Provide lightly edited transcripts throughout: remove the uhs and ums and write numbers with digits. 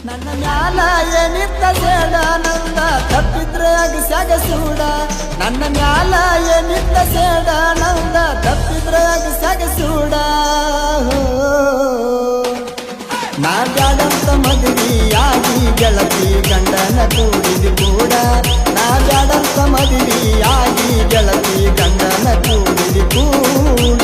ನನ್ನ ಮ್ಯಾಲ ಏನಿತ್ತ ಸೇಡ ನಂದ ತಪ್ಪಿದ್ರೆ ಅಗಸ್ಯಾಗ ಸೂಡ ನನ್ನ ಮ್ಯಾಲ ಏನಿತ್ತ ಸೇಡ ನಂದ ತಪ್ಪಿದ್ರೆ ಅಗಸ್ಯಾಗ ಸೂಡ ನಾ ಬ್ಯಾಡಂತ ಮದುವೆಯಾಗಿ ಗೆಳತಿ ಗಂಡನ ಕೂಡಿದು ಕೂಡ ನಾ ಬ್ಯಾಡಂತ ಮದುವೆಯಾಗಿ ಗೆಳತಿ ಗಂಡನ ಕೂಡಿದು ಕೂಡ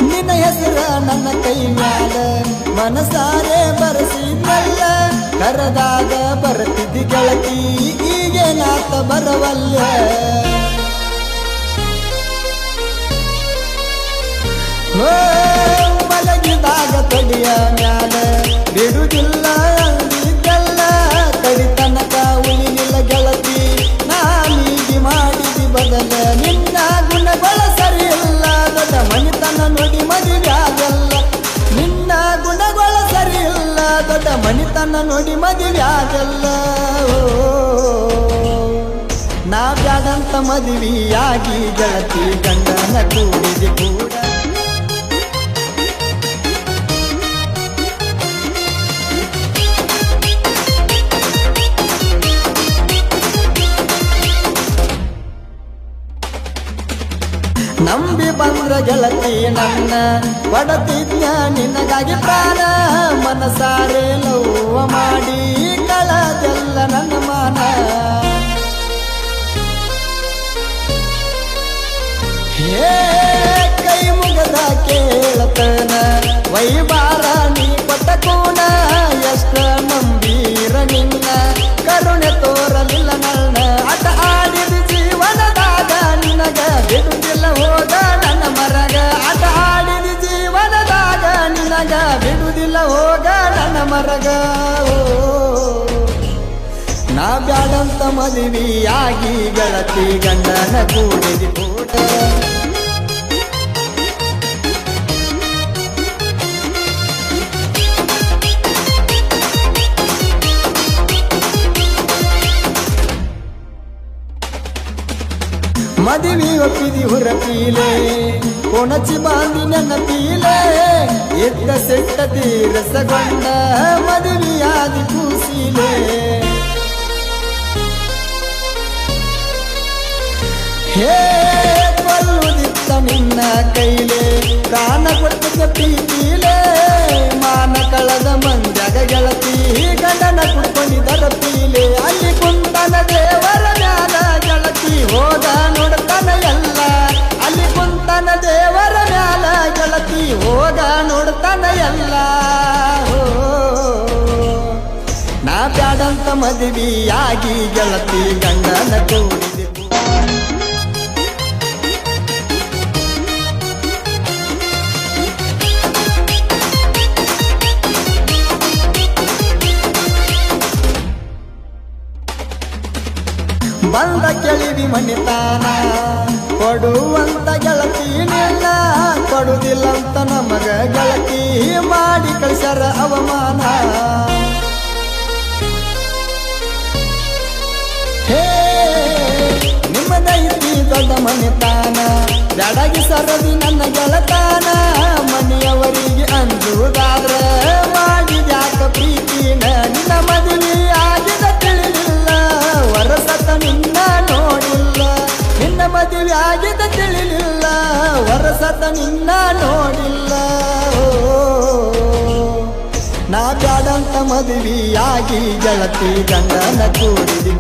ನಿನ್ನ ಹೆಸರ ನನ್ನ ಕೈ ಮ್ಯಾಲ ಮನಸಾರೆ ಬರಸಿದ್ದಲ್ಲ ಕರದಾಗ ಬರ್ತಿದ್ದಿ ಗೆಳತಿ ಈಗೇನಾತ ಬರವಲ್ಲ ಮಲಗಿದಾಗ ತಡಿಯ ಮ್ಯಾಲ ಬಿಡುದಿಲ್ಲ ಅಂದಿದ್ದಲ್ಲ ತಡಿ ತನಕ ಉಳಿಲಿಲ್ಲ ಗೆಳತಿ ನಾನೀಗಿ ಮಾಡಿದಿ ಬದಲ ನಿನ್ನ ಗುಣಗಳ ಸರಿಯಿಲ್ಲ ದೊಡ್ಡ ಮನಿತನ ನೋಡಿ ಮದುವೆಯಾಗಲ್ಲ ನಿನ್ನ ಗುಣಗಳ ಸರಿಯಿಲ್ಲ ದೊಡ್ಡ ಮನಿತನ ನೋಡಿ ಮದುವೆಯಾಗಲ್ಲ ನಾ ಬ್ಯಾಡಂತ ಮದುವೆಯಾಗಿ ಗೆಳತಿ ಗಂಡನ ಕೂಡಿದೆ ಕೂಡ ನಂಬಿ ಬಂದ್ರ ಗೆಳತಿ ನನ್ನ ಒಡತಿದ್ಯ ನಿನಗಾಗಿ ಪ್ರಾಣ ಮನಸಾರೆ ಲವ್ವ ಮಾಡಿ ಕಳದೆಲ್ಲ ನನ್ನ ಮಾನ ಹೇ ಕೈ ಮುಗದ ಕೇಳತನ ವೈವಾರ ನೀ ಕೊಟ್ಟ ಕೂನ ಎಷ್ಟ ನಂಬೀರ ನಿನ್ನ ಕರುಣೆ ತೋರಲಿಲ್ಲ ನನ್ನ ಆಟ ಆಡಿದ ಜೀವನದಾಗ ನಿನಗ ಬಿಡುದಿಲ್ಲ ಹೋಗ ನನ್ನ ಮರಗ ಆಟ ಆಡಿದ ಜೀವನದಾಗ ನಿನಗ ಬಿಡುದಿಲ್ಲ ಹೋಗ ನನ್ನ ಮರಗ ನಾ ಬ್ಯಾಡಂತ ಮದುವೆಯಾಗಿ ಗೆಳತಿ ಗಂಡನ ಕೂಡಿದ ಕೂಡ ಮದುವೆ ಒಪ್ಪಿದಿ ಹುರಪೀಲೆ ಕೊಣಚಿ ಬಾಂದಿ ನನ್ನ ಪೀಲೆ ಎದ್ದ ಸೆಟ್ಟ ತೀರಸಗೊಂಡ ಮದುವೆಯಾದಿ ಕೂಸಿಲೆ ಹೇ ಕೊಲ್ಲುದಿತ್ತ ನಿನ್ನ ಕೈಲೆ ಪ್ರಾಣ ಕೊಟ್ಟಿದ್ದ ಪ್ರೀತಿಲೆ ಮಾನ ಕಳೆದ ಮಂಜಗ ಗೆಳತಿ ಗಂಡನ ಕುಡ್ಕೊಂಡಿದ್ದರ ಪೀಲೆ ಅಲ್ಲಿ ಕುಂತನ ದೇವರ ಮ್ಯಾಲ ಗೆಳತಿ ಹೋದ ನೋಡ್ತಾನ ಎಲ್ಲ ಅಲ್ಲಿ ಕುಂತನ ದೇವರ ಮ್ಯಾಲ ಗೆಳತಿ ಹೋದ ನೋಡ್ತಾನ ಎಲ್ಲ ನಾ ಬ್ಯಾಡಂತ ಮದುವೆಯಾಗಿ ಗೆಳತಿ ಗಂಡನ ಕೂಡಿದೆ ಬಂದ ಕೆಳಿವಿ ಮನಿತಾನ ಕೊಡುವಂತ ಗೆಳತಿ ನಿಲ್ಲ ಕೊಡುದಿಲ್ಲಂತ ನಮಗ ಗೆಳತಿ ಮಾಡಿ ಕಳ್ಸ್ಯಾರ ಅವಮಾನ ಹೇ ನಿಮ್ಮದೈತಿ ದೊಡ್ಡ ಮನಿತಾನ ಬ್ಯಾಡಗಿ ಸರದಿ ನನ್ನ ಗೆಳತಾನ ಮನೆಯವರಿಗೆ ಅಂಜುದಾದ್ರ ಮಾಡಿದ್ಯಾಕ ಪ್ರೀತಿನ ನಿನ್ನ ಮದುವೆ ಆಗಿದ ತಿಳಿಲಿಲ್ಲ ವರಸತ ನಿನ್ನ ನೋಡಿಲ್ಲ ನಿನ್ನ ಮದುವೆ ಆಗಿದ ತಿಳಿಲಿಲ್ಲ ವರಸತ ನಿನ್ನ ನೋಡಿಲ್ಲ ನಾ ಬ್ಯಾಡಂತ ಮದುವೆಯಾಗಿ ಗೆಳತಿ ಗಂಡನ ಕೂಡಿದಿ